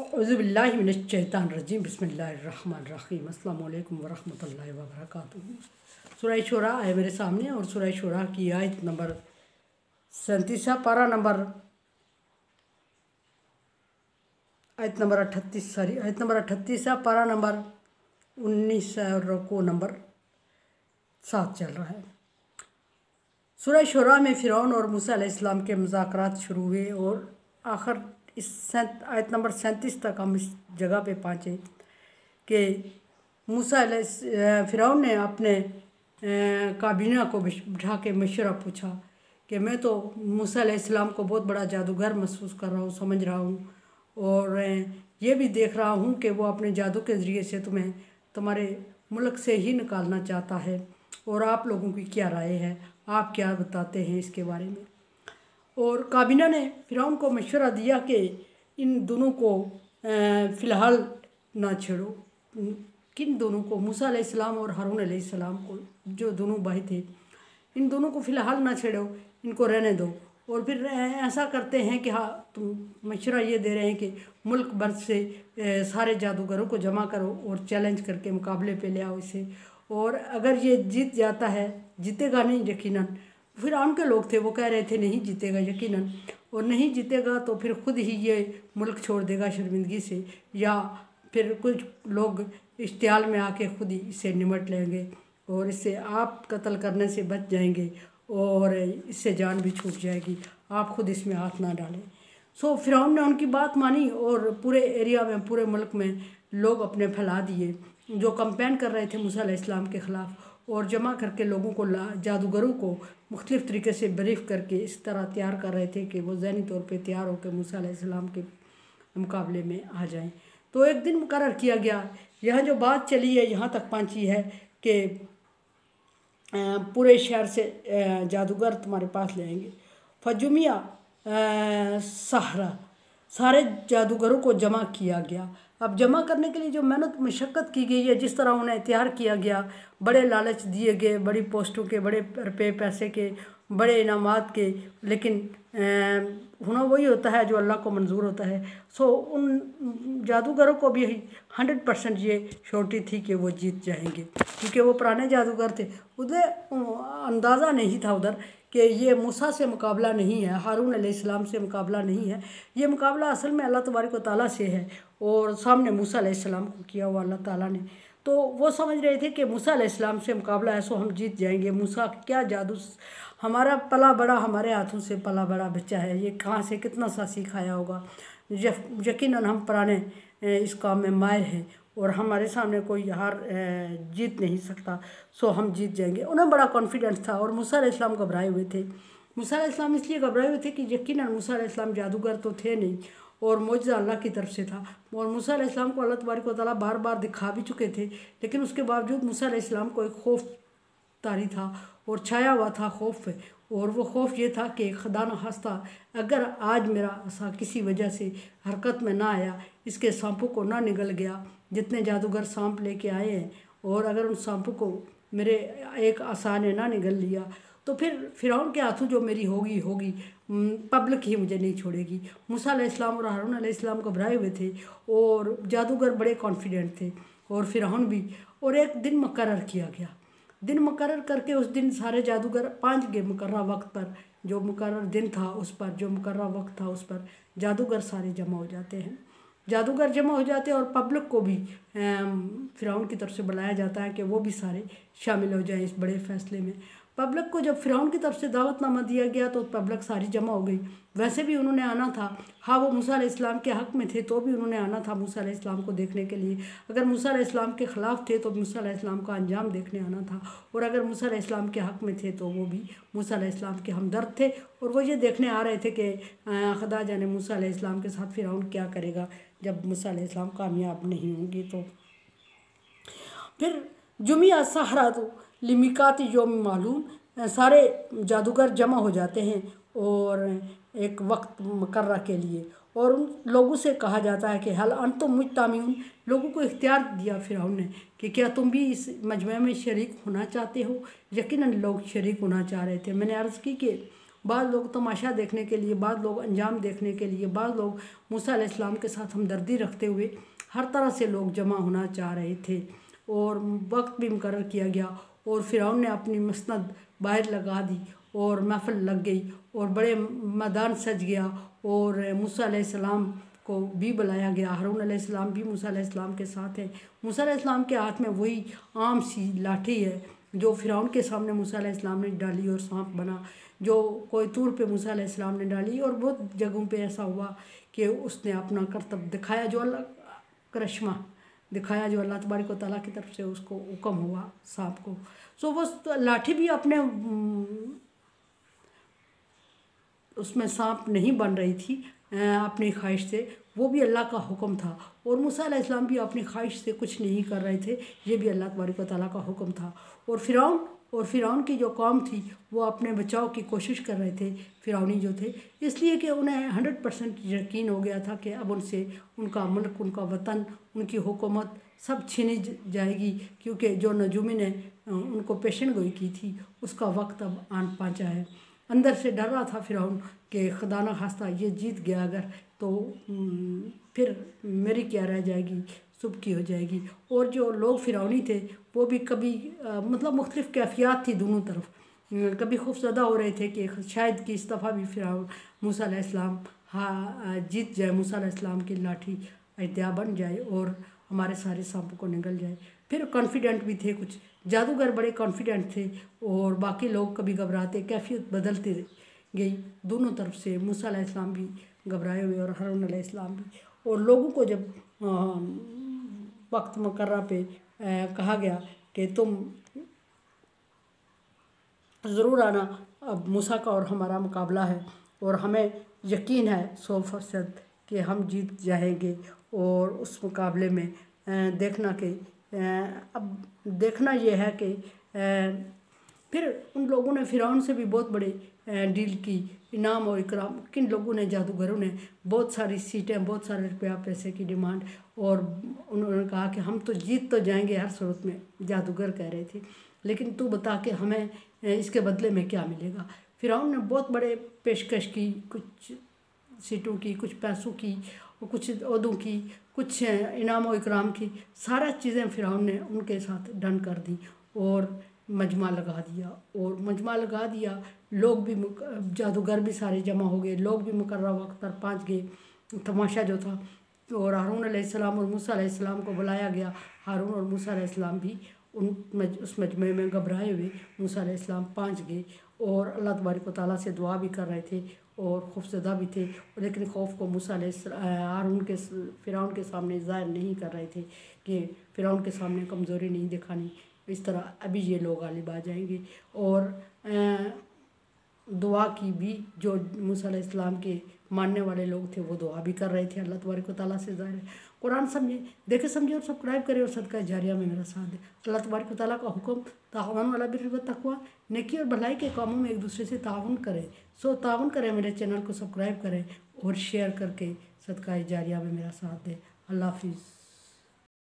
औज़ुबिल्लाहि मिनश्शैतानिर्रजीम बिस्मिल्लाहिर्रहमानिर्रहीम अस्सलाम वालेकुम वरहमतुल्लाहि वबरकातुहू। सूरह शूरा है मेरे सामने और सूरह शूरा की आयत नंबर 37 पारा नंबर आयत नंबर 38 पारा नंबर 19 और रकू नंबर 7 चल रहा है। सूरह शूरा में फ़िरौन और मूसा अलैहिस्सलाम के मुज़ाकरात शुरू हुए और आखिर इस आयत नंबर 37 तक हम इस जगह पे पहुँचे कि फ़िरौन ने अपने काबीना को बिठा के मशवरा पूछा कि मैं तो मूसा अलैहिस्सलाम को बहुत बड़ा जादूगर महसूस कर रहा हूँ, समझ रहा हूँ, और ये भी देख रहा हूँ कि वो अपने जादू के ज़रिए से तुम्हें तुम्हारे मुल्क से ही निकालना चाहता है। और आप लोगों की क्या राय है, आप क्या बताते हैं इसके बारे में। और काबीना ने फ़िरौन को मशवरा दिया कि इन दोनों को फ़िलहाल ना छेड़ो। किन दोनों को? मूसा अलैहिस्सलाम और हारून अलैहिस्सलाम को, जो दोनों भाई थे, इन दोनों को फ़िलहाल ना छेड़ो, इनको रहने दो। और फिर ऐसा करते हैं कि हाँ, तुम मशवरा ये दे रहे हैं कि मुल्क भर से सारे जादूगरों को जमा करो और चैलेंज करके मुकाबले पे ले आओ इसे। और अगर ये जीत जाता है, जीतेगा नहीं यकीनन, फ़िरौन के लोग थे वो कह रहे थे नहीं जीतेगा यकीनन, और नहीं जीतेगा तो फिर खुद ही ये मुल्क छोड़ देगा शर्मिंदगी से, या फिर कुछ लोग इश्तियाल में आके खुद ही इससे निमट लेंगे और इससे आप कत्ल करने से बच जाएंगे और इससे जान भी छूट जाएगी, आप खुद इसमें हाथ ना डालें। सो फ़िरौन ने उनकी बात मानी और पूरे एरिया में, पूरे मुल्क में लोग अपने फैला दिए जो कंपेन कर रहे थे मूसा अलैहिस्सलाम के ख़िलाफ़, और जमा करके लोगों को जादूगरों को मुख्तलिफ़ तरीके से ब्रीफ करके इस तरह तैयार कर रहे थे कि वो ज़हनी तौर पे तैयार होकर मूसा अलैहिस्सलाम के मुकाबले में आ जाएं। तो एक दिन मुकर्रर किया गया। यहाँ जो बात चली है यहाँ तक पहुँची है कि पूरे शहर से जादूगर तुम्हारे पास ले आएंगे। फजुमिया सहरा, सारे जादूगरों को जमा किया गया। अब जमा करने के लिए जो मेहनत मशक्क़त की गई है, जिस तरह उन्हें तैयार किया गया, बड़े लालच दिए गए, बड़ी पोस्टों के, बड़े रुपये पैसे के, बड़े इनामात के, लेकिन होना वही होता है जो अल्लाह को मंजूर होता है। सो उन जादूगरों को भी 100% ये श्योरिटी थी कि वो जीत जाएंगे, क्योंकि वो पुराने जादूगर थे। उधर अंदाज़ा नहीं था उधर कि ये मूसा से मुकाबला नहीं है, हारून अलैहिस्सलाम से मुकाबला नहीं है, ये मुकाबला असल में अल्लाह तबारक व तआला से है और सामने मूसा अलैहिस्सलाम को किया हुआ अल्लाह ताला ने। तो वो समझ रहे थे कि मूसा अलैहिस्सलाम से मुकाबला है सो हम जीत जाएंगे। मूसा क्या जादू, हमारा पला बड़ा, हमारे हाथों से पला बड़ा बच्चा है, ये कहाँ से कितना सा सिखाया होगा, यकीनन हम पुराने इस काम में माहिर हैं और हमारे सामने कोई हार जीत नहीं सकता, सो हम जीत जाएंगे। उन्हें बड़ा कॉन्फिडेंस था और मूसा अलैहिस्सलाम घबराए हुए थे। मूसा अलैहिस्सलाम इसलिए घबराए हुए थे कि यकीनन मूसा अलैहिस्सलाम जादूगर तो थे नहीं और मौजज़ा अल्लाह की तरफ से था, और मूसा अलैहिस्सलाम को अल्लाह तबारक व तआला बार बार दिखा भी चुके थे, लेकिन उसके बावजूद मूसा अलैहिस्सलाम को एक खौफ तारी था और छाया हुआ था खौफ, और वो खौफ ये था कि खुदा न खास्ता अगर आज मेरा असा किसी वजह से हरकत में ना आया, इसके सांपों को ना निगल गया, जितने जादूगर सांप लेके आए हैं, और अगर उन सांपों को मेरे एक आसा ने ना निगल लिया तो फिर फ़िरौन के हाथों जो मेरी होगी पब्लिक ही मुझे नहीं छोड़ेगी। मूसा अलैहिस्सलाम और हारून अलैहिस्सलाम घबराए हुए थे और जादूगर बड़े कॉन्फिडेंट थे और फ़िरौन भी। और एक दिन मुकर्रर किया गया। दिन मुकर्रर करके उस दिन सारे जादूगर 5 के मुकर्रर वक्त पर, जो मुकर्रर दिन था उस पर, जो मुकर्रर वक्त था उस पर जादूगर सारे जमा हो जाते हैं। जादूगर जमा हो जाते हैं और पब्लिक को भी फ़िरौन की तरफ से बुलाया जाता है कि वो भी सारे शामिल हो जाएं इस बड़े फ़ैसले में। पब्लिक को जब फ़िरौन की तरफ से दावतनामा दिया गया तो पब्लिक सारी जमा हो गई। वैसे भी उन्होंने आना था, हाँ वो मूसा अलैहिस्सलाम के हक़ में थे तो भी उन्होंने आना था मूसा अलैहिस्सलाम को देखने के लिए। अगर मूसा अलैहिस्सलाम के ख़िलाफ़ थे तो मूसा अलैहिस्सलाम का अंजाम देखने आना था, और अगर मूसा अलैहिस्सलाम के हक़ में थे तो वो भी मूसा अलैहिस्सलाम के हमदर्द थे और वो ये देखने आ रहे थे कि खुदा जाने मूसा अलैहिस्सलाम के साथ फ़िरौन क्या करेगा जब मूसा अलैहिस्सलाम कामयाब नहीं होंगे। तो फिर जुमिया सहरा तो लिमिकाती यौम मालूम, सारे जादूगर जमा हो जाते हैं और एक वक्त मुकर्रर के लिए, और उन लोगों से कहा जाता है कि हल अंतुम मुज्तमिऊन, लोगों को इख्तियार दिया फ़िरौन ने कि क्या तुम भी इस मजमे में शरीक होना चाहते हो। यकीनन लोग शरीक होना चाह रहे थे। मैंने अर्ज़ की कि بعض لوگ تماشا دیکھنے کے لیے، بعض لوگ انجام دیکھنے کے لیے، بعض لوگ موسیٰ علیہ السلام کے ساتھ ہمدردی رکھتے ہوئے ہر طرح سے لوگ جمع ہونا چاہ رہے تھے، اور وقت بھی مقرر کیا گیا، اور فرعون نے اپنی مسند باہر لگا دی اور محفل لگ گئی اور بڑے میدان سج گیا، اور موسیٰ علیہ السلام کو بھی بلایا گیا۔ ہارون علیہ السلام بھی موسیٰ علیہ السلام کے ساتھ ہے۔ موسیٰ علیہ السلام کے ہاتھ میں وہی عام سی لاٹھی ہے جو فرعون کے سامنے موسیٰ علیہ السلام نے ڈالی اور سانپ بنا، جو کوہ طور پہ موسیٰ علیہ السلام نے ڈالی، اور بہت جگہوں پہ ایسا ہوا کہ اس نے اپنا کرتب دکھایا، جو اللہ کرشمہ دکھایا جو اللہ تبارک و تعالیٰ کی طرف سے اس کو حکم ہوا سانپ کو۔ سو وہ لاٹھی بھی اپنے اس میں سانپ نہیں بن رہی تھی اپنی خواہش سے، وہ بھی اللہ کا حکم تھا، اور موسیٰ علیہ السلام بھی اپنی خواہش سے کچھ نہیں کر رہے تھے، یہ بھی اللہ تبارک و تعالیٰ کا حکم تھا۔ اور فرعون کی جو قوم تھی وہ اپنے بچاؤ کی کوشش کر رہے تھے، فرعونی جو تھے، اس لیے کہ انہیں 100% یقین ہو گیا تھا کہ اب ان سے ان کا ملک، ان کا وطن، ان کی حکومت سب چھینی جائے گی، کیونکہ جو نجومی نے ان کو پیشن گوئی کی تھی اس کا وقت اب آن پہنچا ہے۔ اندر سے ڈر رہا تھا فرعون کہ خدا نہ خواستہ یہ جیت گیا اگر تو پھر میری کیا رہ جائے گی، صبح کی ہو جائے گی۔ اور جو لوگ فرعونی تھے وہ بھی کبھی مطلب مختلف کیفیات تھی دونوں طرف، کبھی خوفزدہ ہو رہے تھے کہ شاید کہ اس دفعہ بھی فرعون موسیٰ علیہ السلام جیت جائے، موسیٰ علیہ السلام کی لاٹھی اجدہا بن جائے اور ہمارے سارے سانپوں کو نگل جائے۔ پھر کانفیڈنٹ بھی تھے، کچھ جادوگر بڑے کانفیڈنٹ تھے، اور باقی لوگ کبھی گھبراتے، کیفیت بدلتے گئی دونوں طرف سے، موسیٰ علیہ السلام بھی گھبرائے ہوئے اور ہارون علیہ السلام بھی۔ اور لوگوں کو جب وقت مقررہ پہ کہا گیا کہ تم ضرور آنا، اب موسیٰ کا اور ہمارا مقابلہ ہے، اور ہمیں یقین ہے 100% کہ ہم جیت جائیں گے، اور اس مقابلے میں دیکھنا کہ اب دیکھنا یہ ہے کہ پھر ان لوگوں نے فرعون سے بھی بہت بڑے ڈیل کی، انعام و اکرام، کن لوگوں نے، جادوگروں نے بہت ساری سیٹیں، بہت سارے روپیہ پیسے کی ڈیمانڈ، اور انہوں نے کہا کہ ہم تو جیت تو جائیں گے ہر صورت میں، جادوگر کہہ رہے تھے، لیکن تو بتا کہ ہمیں اس کے بدلے میں کیا ملے گا۔ فرعون نے بہت بڑے پیشکش کی، کچھ سیٹوں کی، کچھ پیسوں کی، کچھ عہدوں کی، کچھ انعام و اکرام کی، سارا چیزیں فرعون نے ان کے ساتھ ڈن کر دی، اور مجمع لگا دیا، لوگ بھی جادوگر بھی سارے جمع ہو گئے، لوگ بھی مقررہ وقت پر پہنچ گئے، تماشا جو تھا، اور ہارون علیہ السلام اور موسیٰ علیہ السلام کو بلایا گیا۔ ہارون اور موسیٰ علیہ السلام بھی اس مجمع میں گھبرائے ہوئے موسیٰ علیہ السلام پہنچ گئے، اور اللہ تبارک و تعالیٰ سے دعا بھی کر رہے تھے اور خوفزدہ بھی تھے، لیکن خوف کو موسیٰ علیہ ہارون کے فرعون کے سامنے ظاہر نہیں کر رہے تھے کہ فرعون کے سامنے کمزوری نہیں دکھانی، اس طرح ابھی یہ لوگ غالب آ جائیں گے۔ اور دعا کی بھی، جو موسیٰ علیہ السلام کے ماننے والے لوگ تھے وہ دعا بھی کر رہے تھے اللہ تبارک و تعالیٰ سے ظاہر ہے۔ قرآن سمجھے، دیکھے سمجھے، اور سبسکرائب کرے، اور صدقہ جاریہ میں میرا ساتھ دے۔ اللہ تبارک و تعالیٰ کا حکم تعاون علی البر والتقویٰ، نیکی اور بھلائی کے کاموں میں ایک دوسرے سے تعاون کرے، تعاون کریں، میرے چینل کو سبسکرائب کریں اور شیئر کر کے صدقہ جاریہ میں میرا ساتھ دے۔ اللہ حافظ۔